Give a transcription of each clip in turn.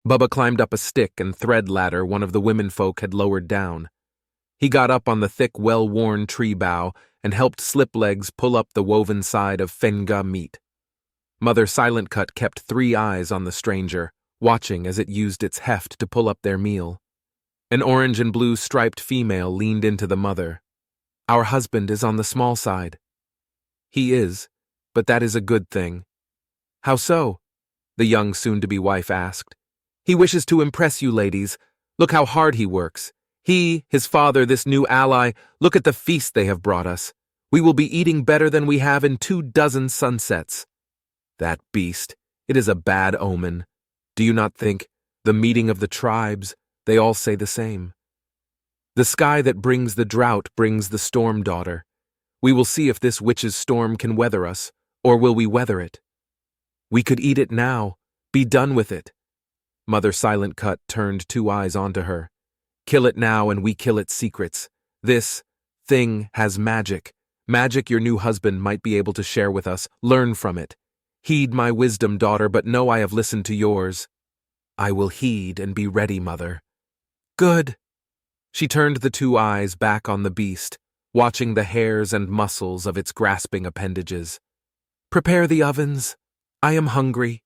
Bubba climbed up a stick and thread ladder one of the womenfolk had lowered down. He got up on the thick, well-worn tree bough and helped Sliplegs pull up the woven side of Fenga meat. Mother Silent Cut kept 3 eyes on the stranger, watching as it used its heft to pull up their meal. An orange and blue striped female leaned into the mother. "Our husband is on the small side." "He is, but that is a good thing." "How so?" the young soon-to-be wife asked. "He wishes to impress you ladies. Look how hard he works. He, his father, this new ally, look at the feast they have brought us. We will be eating better than we have in 24 sunsets. That beast, it is a bad omen. Do you not think? The meeting of the tribes, they all say the same. The sky that brings the drought brings the storm, daughter. We will see if this witch's storm can weather us, or will we weather it? We could eat it now, be done with it." Mother Silent Cut turned 2 eyes onto her. "Kill it now and we kill its secrets. This thing has magic. Magic your new husband might be able to share with us. Learn from it. Heed my wisdom, daughter, but know I have listened to yours." "I will heed and be ready, mother." "Good." She turned the 2 eyes back on the beast, watching the hairs and muscles of its grasping appendages. "Prepare the ovens. I am hungry."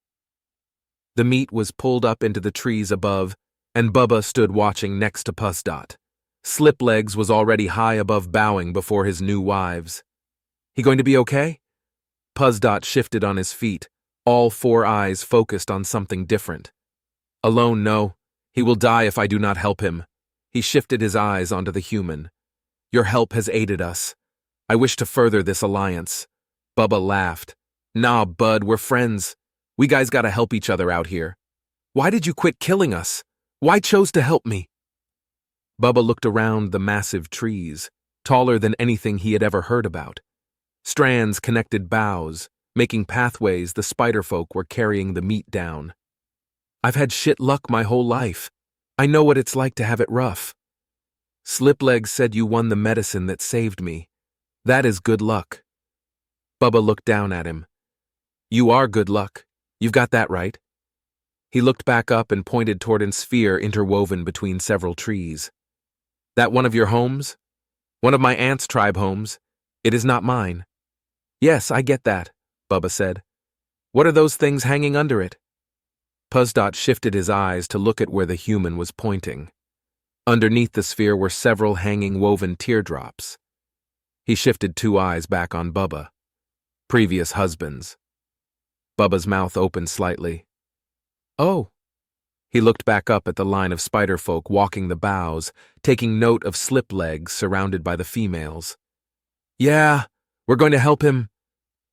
The meat was pulled up into the trees above, and Bubba stood watching next to Pussdot. Sliplegs was already high above bowing before his new wives. "He going to be okay?" Pussdot shifted on his feet, all 4 eyes focused on something different. "Alone, no. He will die if I do not help him." He shifted his eyes onto the human. "Your help has aided us. I wish to further this alliance." Bubba laughed. "Nah, bud, we're friends. We guys gotta help each other out here. Why did you quit killing us? Why chose to help me?" Bubba looked around the massive trees, taller than anything he had ever heard about. Strands connected boughs, making pathways the spider folk were carrying the meat down. "I've had shit luck my whole life. I know what it's like to have it rough. Sliplegs said you won the medicine that saved me. That is good luck." Bubba looked down at him. "You are good luck. You've got that right." He looked back up and pointed toward a sphere interwoven between several trees. "That one of your homes? One of my aunt's tribe homes. It is not mine." "Yes, I get that," Bubba said. "What are those things hanging under it?" Pussdot shifted his eyes to look at where the human was pointing. Underneath the sphere were several hanging woven teardrops. He shifted 2 eyes back on Bubba. "Previous husbands." Bubba's mouth opened slightly. "Oh." He looked back up at the line of spider folk walking the boughs, taking note of Sliplegs surrounded by the females. "Yeah, we're going to help him."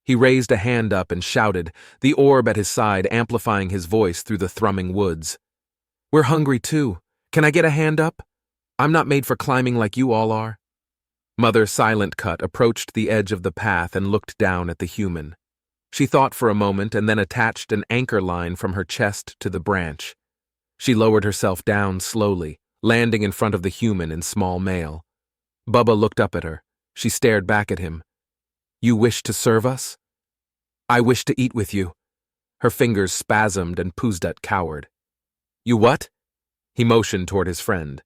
He raised a hand up and shouted, the orb at his side amplifying his voice through the thrumming woods. "We're hungry too. Can I get a hand up? I'm not made for climbing like you all are." Mother Silent Cut approached the edge of the path and looked down at the human. She thought for a moment and then attached an anchor line from her chest to the branch. She lowered herself down slowly, landing in front of the human in small male. Bubba looked up at her. She stared back at him. "You wish to serve us?" "I wish to eat with you." Her fingers spasmed and Pussdot cowered. "You what?" He motioned toward his friend.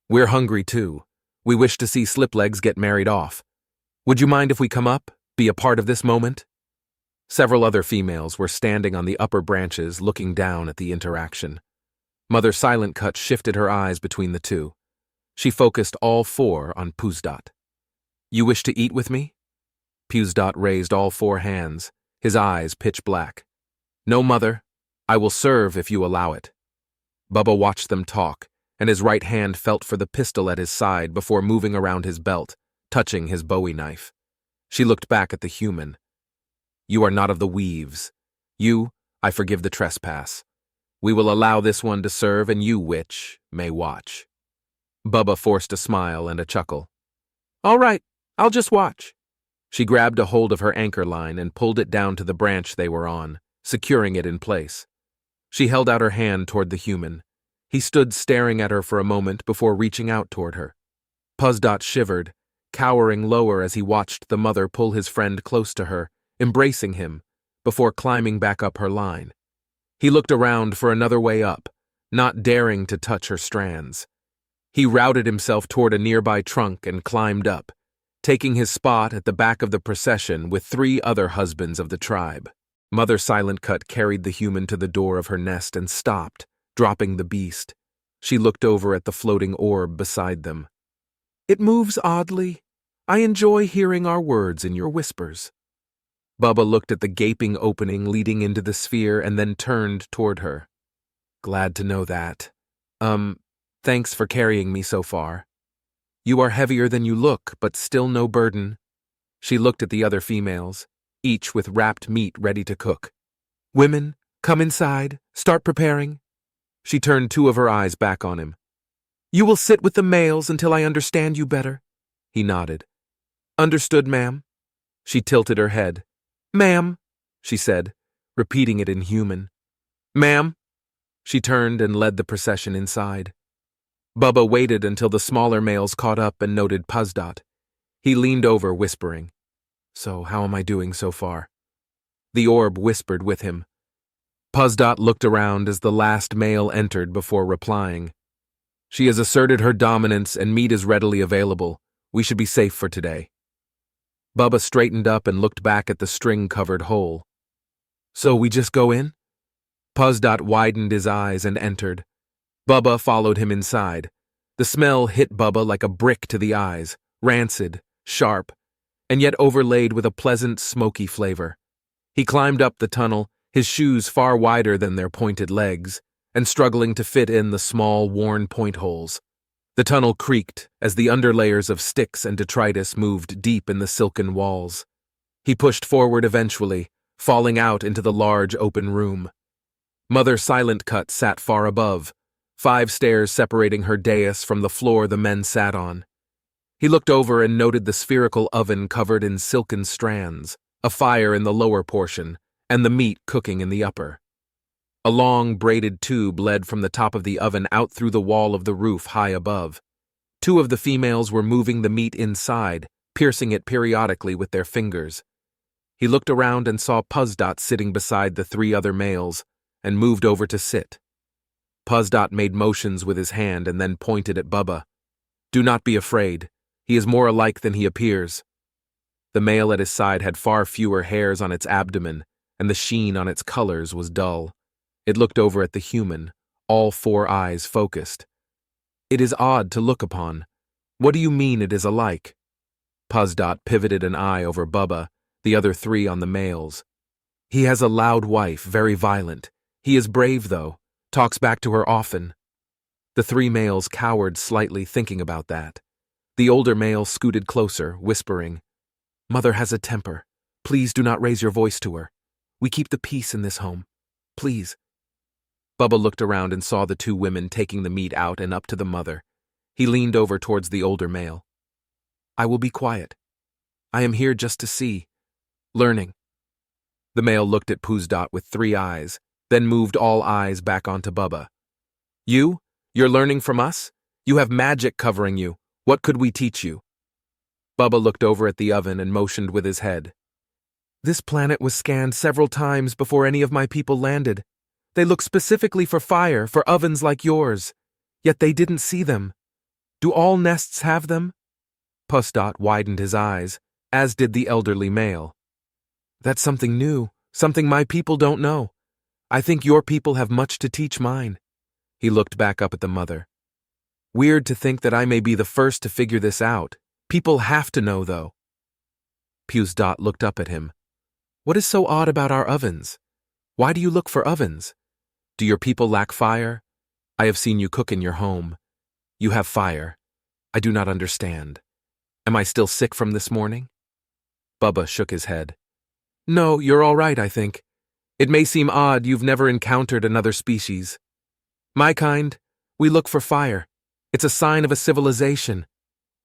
"We're hungry too. We wish to see Sliplegs get married off. Would you mind if we come up, be a part of this moment?" Several other females were standing on the upper branches looking down at the interaction. Mother Silent Cut shifted her eyes between the 2. She focused all 4 on Pussdot. "You wish to eat with me?" Pussdot raised all 4 hands, his eyes pitch black. "No, mother. I will serve if you allow it." Bubba watched them talk, and his right hand felt for the pistol at his side before moving around his belt, touching his Bowie knife. She looked back at the human. "You are not of the weaves. You, I forgive the trespass. We will allow this one to serve, and you, witch, may watch." Bubba forced a smile and a chuckle. "All right, I'll just watch." She grabbed a hold of her anchor line and pulled it down to the branch they were on, securing it in place. She held out her hand toward the human. He stood staring at her for a moment before reaching out toward her. Pussdot shivered, cowering lower as he watched the mother pull his friend close to her, embracing him, before climbing back up her line. He looked around for another way up, not daring to touch her strands. He routed himself toward a nearby trunk and climbed up, taking his spot at the back of the procession with 3 other husbands of the tribe. Mother Silent Cut carried the human to the door of her nest and stopped, dropping the beast. She looked over at the floating orb beside them. "It moves oddly. I enjoy hearing our words in your whispers." Bubba looked at the gaping opening leading into the sphere and then turned toward her. "Glad to know that. Thanks for carrying me so far. You are heavier than you look, but still no burden." She looked at the other females, each with wrapped meat ready to cook. "Women, come inside, start preparing." She turned 2 of her eyes back on him. "You will sit with the males until I understand you better." He nodded. "Understood, ma'am." She tilted her head. "Ma'am," she said, repeating it in human. "Ma'am." She turned and led the procession inside. Bubba waited until the smaller males caught up and noted Puzdot. He leaned over, whispering, "So how am I doing so far?" The orb whispered with him. Puzdot looked around as the last male entered before replying. "She has asserted her dominance and meat is readily available. We should be safe for today." Bubba straightened up and looked back at the string-covered hole. "So we just go in?" Puzdot widened his eyes and entered. Bubba followed him inside. The smell hit Bubba like a brick to the eyes, rancid, sharp, and yet overlaid with a pleasant, smoky flavor. He climbed up the tunnel, his shoes far wider than their pointed legs, and struggling to fit in the small, worn point holes. The tunnel creaked as the underlayers of sticks and detritus moved deep in the silken walls. He pushed forward eventually, falling out into the large open room. Mother Silent Cut sat far above, 5 stairs separating her dais from the floor the men sat on. He looked over and noted the spherical oven covered in silken strands, a fire in the lower portion, and the meat cooking in the upper. A long, braided tube led from the top of the oven out through the wall of the roof high above. 2 of the females were moving the meat inside, piercing it periodically with their fingers. He looked around and saw Puzdot sitting beside the 3 other males, and moved over to sit. Puzdot made motions with his hand and then pointed at Bubba. "Do not be afraid. He is more alike than he appears." The male at his side had far fewer hairs on its abdomen, and the sheen on its colors was dull. It looked over at the human, all 4 eyes focused. "It is odd to look upon. What do you mean it is alike?" Puzdot pivoted an eye over Bubba, the other 3 on the males. "He has a loud wife, very violent. He is brave, though. Talks back to her often." The 3 males cowered slightly, thinking about that. The older male scooted closer, whispering, "Mother has a temper. Please do not raise your voice to her. We keep the peace in this home. Please." Bubba looked around and saw the 2 women taking the meat out and up to the mother. He leaned over towards the older male. "I will be quiet. I am here just to see. Learning." The male looked at Puzdot with 3 eyes, then moved all eyes back onto Bubba. You're learning from us? You have magic covering you. What could we teach you?" Bubba looked over at the oven and motioned with his head. "This planet was scanned several times before any of my people landed. They look specifically for fire, for ovens like yours. Yet they didn't see them. Do all nests have them?" Puzdot widened his eyes, as did the elderly male. "That's something new, something my people don't know. I think your people have much to teach mine." He looked back up at the mother. "Weird to think that I may be the first to figure this out. People have to know, though." Puzdot looked up at him. "What is so odd about our ovens? Why do you look for ovens? Do your people lack fire? I have seen you cook in your home. You have fire. I do not understand. Am I still sick from this morning?" Bubba shook his head. "No, you're all right, I think. It may seem odd you've never encountered another species. My kind, we look for fire. It's a sign of a civilization.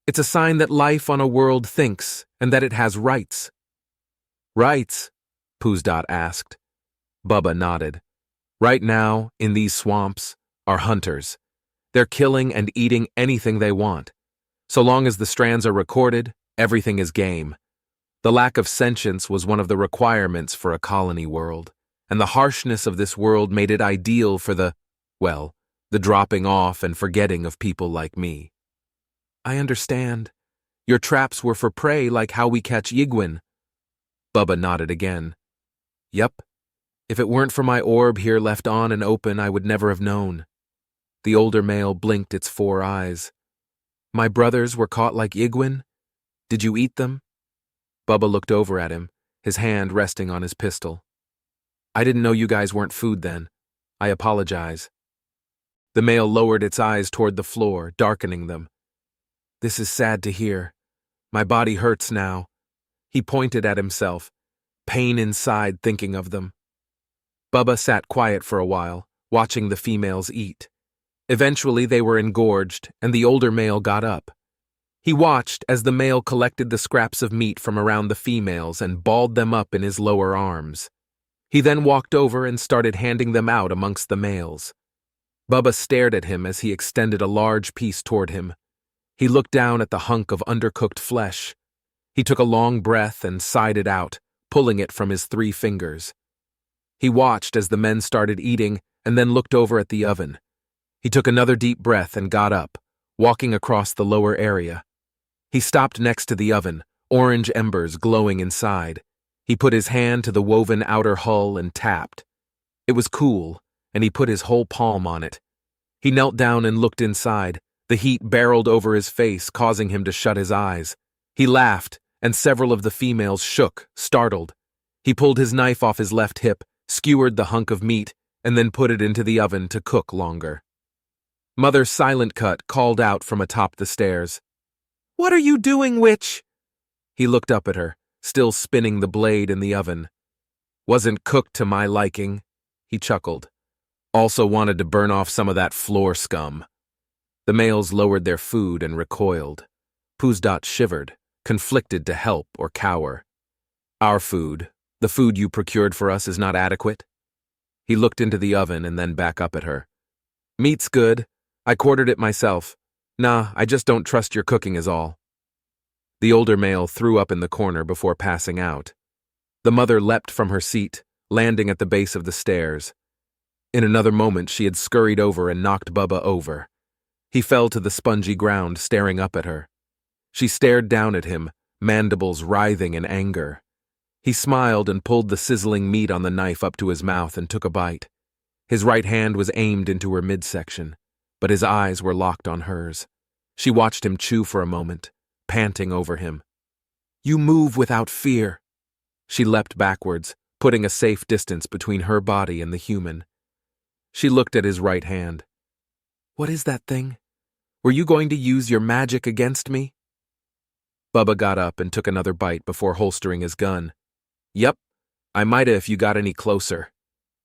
It's a sign that life on a world thinks and that it has rights." "Rights?" Puzdot asked. Bubba nodded. "Right now, in these swamps, are hunters. They're killing and eating anything they want. So long as the strands are recorded, everything is game. The lack of sentience was one of the requirements for a colony world, and the harshness of this world made it ideal for the the dropping off and forgetting of people like me. I understand. Your traps were for prey like how we catch Yigwin. Bubba nodded again. Yup. If it weren't for my orb here left on and open, I would never have known. The older male blinked its 4 eyes. My brothers were caught like Yigwin? Did you eat them? Bubba looked over at him, his hand resting on his pistol. I didn't know you guys weren't food then. I apologize. The male lowered its eyes toward the floor, darkening them. This is sad to hear. My body hurts now. He pointed at himself, pain inside thinking of them. Bubba sat quiet for a while, watching the females eat. Eventually they were engorged, and the older male got up. He watched as the male collected the scraps of meat from around the females and balled them up in his lower arms. He then walked over and started handing them out amongst the males. Bubba stared at him as he extended a large piece toward him. He looked down at the hunk of undercooked flesh. He took a long breath and sighed it out, pulling it from his 3 fingers. He watched as the men started eating and then looked over at the oven. He took another deep breath and got up, walking across the lower area. He stopped next to the oven, orange embers glowing inside. He put his hand to the woven outer hull and tapped. It was cool, and he put his whole palm on it. He knelt down and looked inside. The heat barreled over his face, causing him to shut his eyes. He laughed, and several of the females shook, startled. He pulled his knife off his left hip, skewered the hunk of meat, and then put it into the oven to cook longer. Mother Silent Cut called out from atop the stairs. What are you doing, witch? He looked up at her, still spinning the blade in the oven. Wasn't cooked to my liking, he chuckled. Also wanted to burn off some of that floor scum. The males lowered their food and recoiled. Poosdot shivered, conflicted to help or cower. Our food, the food you procured for us, is not adequate? He looked into the oven and then back up at her. Meat's good. I quartered it myself. Nah, I just don't trust your cooking is all. The older male threw up in the corner before passing out. The mother leapt from her seat, landing at the base of the stairs. In another moment she had scurried over and knocked Bubba over. He fell to the spongy ground, staring up at her. She stared down at him, mandibles writhing in anger. He smiled and pulled the sizzling meat on the knife up to his mouth and took a bite. His right hand was aimed into her midsection, but his eyes were locked on hers. She watched him chew for a moment, panting over him. You move without fear. She leapt backwards, putting a safe distance between her body and the human. She looked at his right hand. What is that thing? Were you going to use your magic against me? Bubba got up and took another bite before holstering his gun. Yep, I mighta if you got any closer.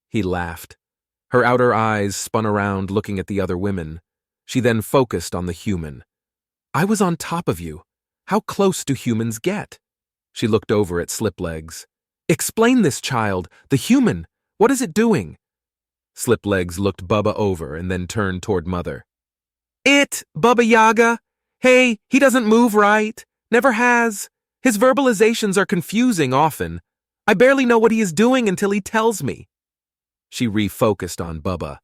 He laughed. Her outer eyes spun around looking at the other women. She then focused on the human. I was on top of you. How close do humans get? She looked over at Sliplegs. Explain this, child. The human. What is it doing? Sliplegs looked Bubba over and then turned toward Mother. Bubba Yaga. Hey, he doesn't move right. Never has. His verbalizations are confusing often. I barely know what he is doing until he tells me. She refocused on Bubba.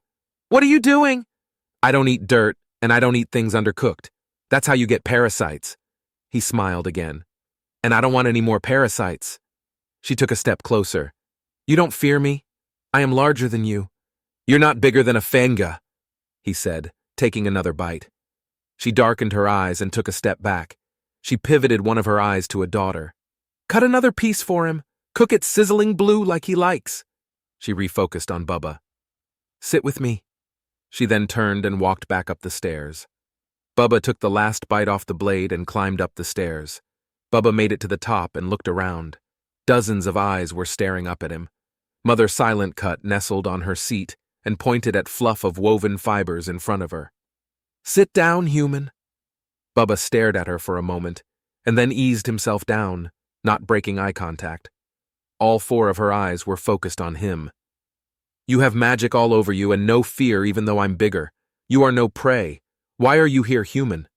What are you doing? I don't eat dirt, and I don't eat things undercooked. That's how you get parasites. He smiled again. And I don't want any more parasites. She took a step closer. You don't fear me? I am larger than you. You're not bigger than a fenga, he said, taking another bite. She darkened her eyes and took a step back. She pivoted one of her eyes to a daughter. Cut another piece for him. Cook it sizzling blue like he likes. She refocused on Bubba. Sit with me. She then turned and walked back up the stairs. Bubba took the last bite off the blade and climbed up the stairs. Bubba made it to the top and looked around. Dozens of eyes were staring up at him. Mother Silent Cut nestled on her seat and pointed at fluff of woven fibers in front of her. Sit down, human. Bubba stared at her for a moment, and then eased himself down, not breaking eye contact. All 4 of her eyes were focused on him. You have magic all over you and no fear even though I'm bigger. You are no prey. Why are you here, human?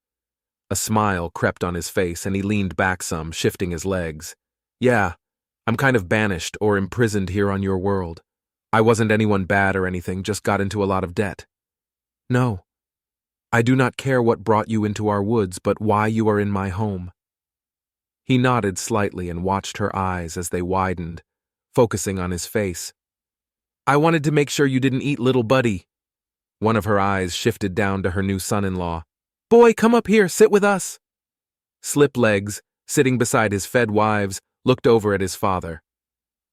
A smile crept on his face and he leaned back some, shifting his legs. Yeah, I'm kind of banished or imprisoned here on your world. I wasn't anyone bad or anything, just got into a lot of debt. No. I do not care what brought you into our woods, but why you are in my home. He nodded slightly and watched her eyes as they widened, focusing on his face. I wanted to make sure you didn't eat little buddy. One of her eyes shifted down to her new son-in-law. Boy, come up here, sit with us. Sliplegs, sitting beside his fed wives, looked over at his father.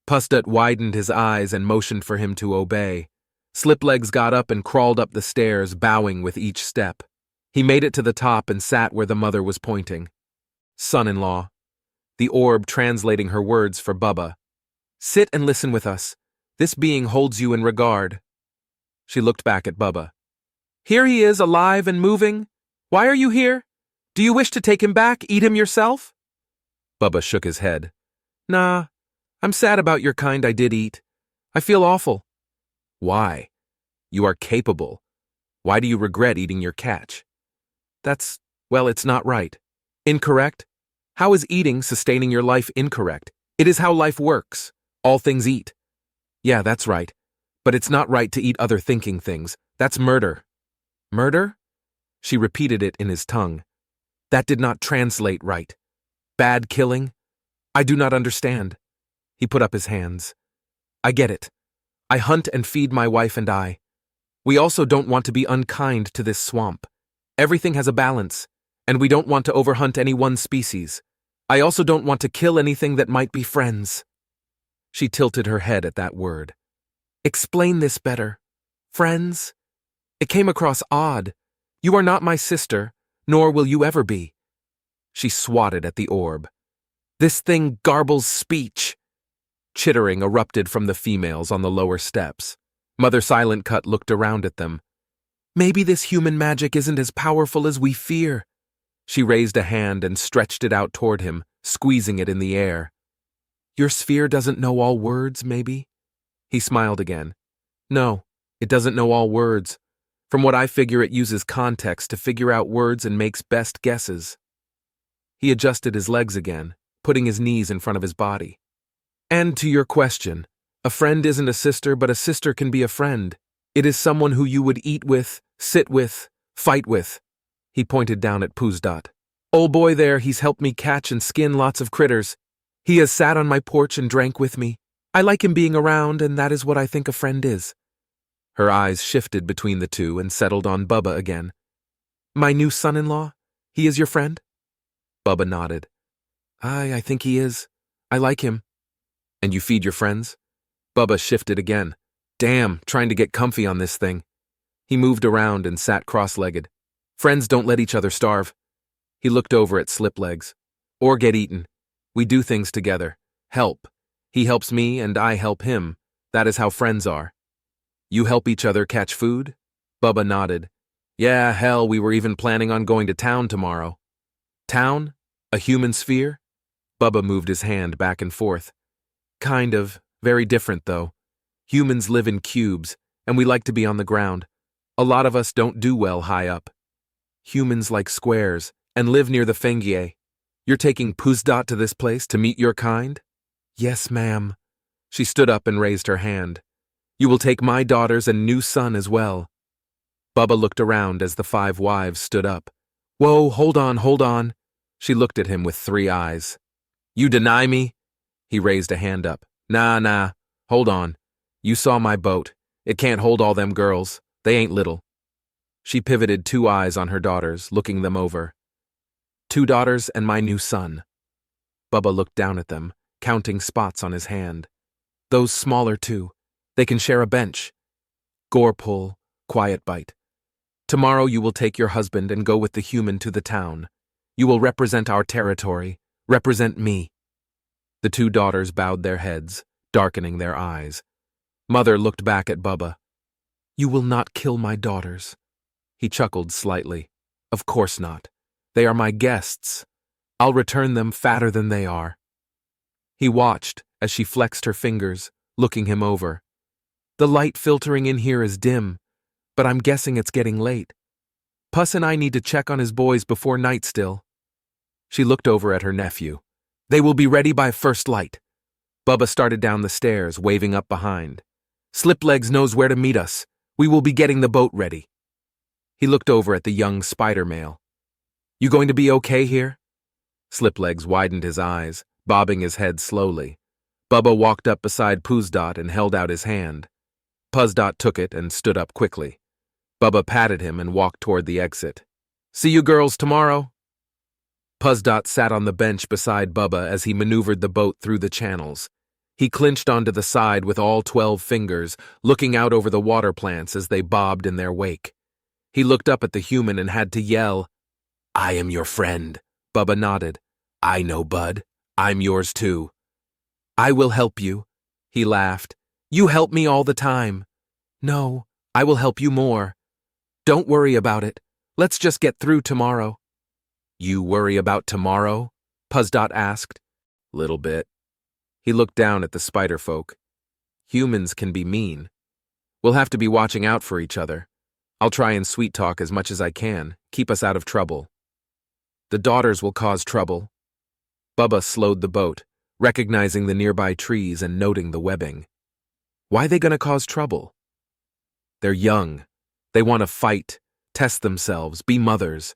Pustet widened his eyes and motioned for him to obey. Sliplegs got up and crawled up the stairs, bowing with each step. He made it to the top and sat where the mother was pointing. Son-in-law. The orb translating her words for Bubba. Sit and listen with us. This being holds you in regard. She looked back at Bubba. Here he is, alive and moving. Why are you here? Do you wish to take him back, eat him yourself? Bubba shook his head. Nah, I'm sad about your kind I did eat. I feel awful. Why? You are capable. Why do you regret eating your catch? Well, it's not right. Incorrect? How is eating sustaining your life incorrect? It is how life works. All things eat. Yeah, that's right. But it's not right to eat other thinking things. That's murder. Murder? She repeated it in his tongue. That did not translate right. Bad killing? I do not understand. He put up his hands. I get it. I hunt and feed my wife and I. We also don't want to be unkind to this swamp. Everything has a balance, and we don't want to overhunt any one species. I also don't want to kill anything that might be friends. She tilted her head at that word. Explain this better. Friends? It came across odd. You are not my sister, nor will you ever be. She swatted at the orb. This thing garbles speech. Chittering erupted from the females on the lower steps. Mother Silent Cut looked around at them. Maybe this human magic isn't as powerful as we fear. She raised a hand and stretched it out toward him, squeezing it in the air. Your sphere doesn't know all words, maybe? He smiled again. No, it doesn't know all words. From what I figure, it uses context to figure out words and makes best guesses. He adjusted his legs again, putting his knees in front of his body. And to your question, a friend isn't a sister, but a sister can be a friend. It is someone who you would eat with, sit with, fight with. He pointed down at Pustet. Old boy there, he's helped me catch and skin lots of critters. He has sat on my porch and drank with me. I like him being around, and that is what I think a friend is. Her eyes shifted between the two and settled on Bubba again. My new son-in-law? He is your friend? Bubba nodded. I think he is. I like him. And you feed your friends? Bubba shifted again. Damn, trying to get comfy on this thing. He moved around and sat cross-legged. Friends don't let each other starve. He looked over at Sliplegs. Or get eaten. We do things together. Help. He helps me and I help him. That is how friends are. You help each other catch food? Bubba nodded. Yeah, hell, we were even planning on going to town tomorrow. Town? A human sphere? Bubba moved his hand back and forth. Kind of. Very different, though. Humans live in cubes, and we like to be on the ground. A lot of us don't do well high up. Humans like squares, and live near the Fengie. You're taking Pustet to this place to meet your kind? Yes, ma'am. She stood up and raised her hand. You will take my daughters and new son as well. Bubba looked around as the 5 wives stood up. Whoa, hold on. She looked at him with 3 eyes. You deny me? He raised a hand up. Nah, hold on. You saw my boat. It can't hold all them girls. They ain't little. She pivoted 2 eyes on her daughters, looking them over. 2 daughters and my new son. Bubba looked down at them, counting spots on his hand. Those smaller too. They can share a bench. Gore pull, quiet bite. Tomorrow you will take your husband and go with the human to the town. You will represent our territory, represent me. The 2 daughters bowed their heads, darkening their eyes. Mother looked back at Bubba. You will not kill my daughters. He chuckled slightly. Of course not. They are my guests. I'll return them fatter than they are. He watched as she flexed her fingers, looking him over. The light filtering in here is dim, but I'm guessing it's getting late. Puss and I need to check on his boys before night still. She looked over at her nephew. They will be ready by first light. Bubba started down the stairs, waving up behind. Sliplegs knows where to meet us. We will be getting the boat ready. He looked over at the young spider male. You going to be okay here? Sliplegs widened his eyes, bobbing his head slowly. Bubba walked up beside Puzdot and held out his hand. Puzdot took it and stood up quickly. Bubba patted him and walked toward the exit. See you girls tomorrow. Puzdot sat on the bench beside Bubba as he maneuvered the boat through the channels. He clinched onto the side with all 12 fingers, looking out over the water plants as they bobbed in their wake. He looked up at the human and had to yell, I am your friend. Bubba nodded. I know, bud. I'm yours too. I will help you. He laughed. You help me all the time. No, I will help you more. Don't worry about it. Let's just get through tomorrow. You worry about tomorrow? Puzdot asked. Little bit. He looked down at the spider folk. Humans can be mean. We'll have to be watching out for each other. I'll try and sweet talk as much as I can, keep us out of trouble. The daughters will cause trouble. Bubba slowed the boat, recognizing the nearby trees and noting the webbing. Why are they going to cause trouble? They're young. They want to fight, test themselves, be mothers.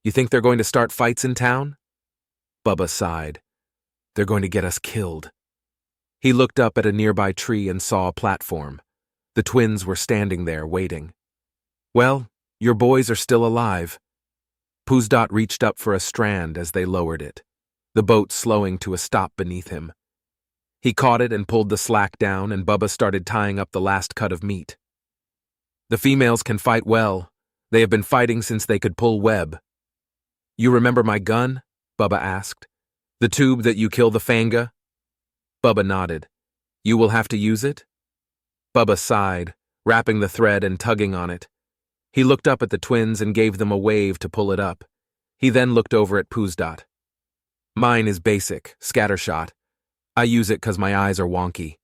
You think they're going to start fights in town? Bubba sighed. They're going to get us killed. He looked up at a nearby tree and saw a platform. The twins were standing there waiting. Well, your boys are still alive. Puzdot reached up for a strand as they lowered it, the boat slowing to a stop beneath him. He caught it and pulled the slack down, and Bubba started tying up the last cut of meat. The females can fight well. They have been fighting since they could pull web. You remember my gun? Bubba asked. The tube that you kill the fanga? Bubba nodded. You will have to use it? Bubba sighed, wrapping the thread and tugging on it. He looked up at the twins and gave them a wave to pull it up. He then looked over at Puzdot. Mine is basic, scattershot. I use it 'cause my eyes are wonky.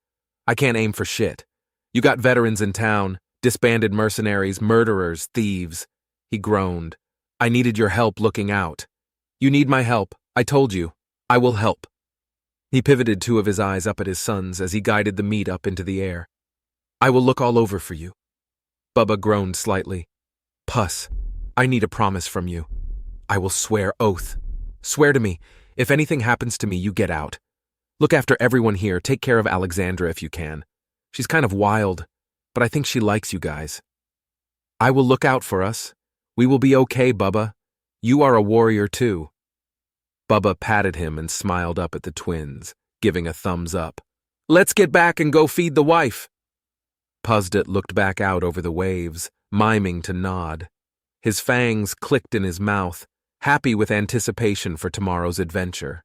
I can't aim for shit. You got veterans in town, disbanded mercenaries, murderers, thieves. He groaned. I needed your help looking out. You need my help. I told you. I will help. He pivoted two of his eyes up at his sons as he guided the meat up into the air. I will look all over for you. Bubba groaned slightly. Puss, I need a promise from you. I will swear oath. Swear to me, if anything happens to me, you get out. Look after everyone here, take care of Alexandra if you can. She's kind of wild, but I think she likes you guys. I will look out for us. We will be okay, Bubba. You are a warrior too. Bubba patted him and smiled up at the twins, giving a thumbs up. Let's get back and go feed the wife. Puzdot looked back out over the waves, miming to nod. His fangs clicked in his mouth, happy with anticipation for tomorrow's adventure.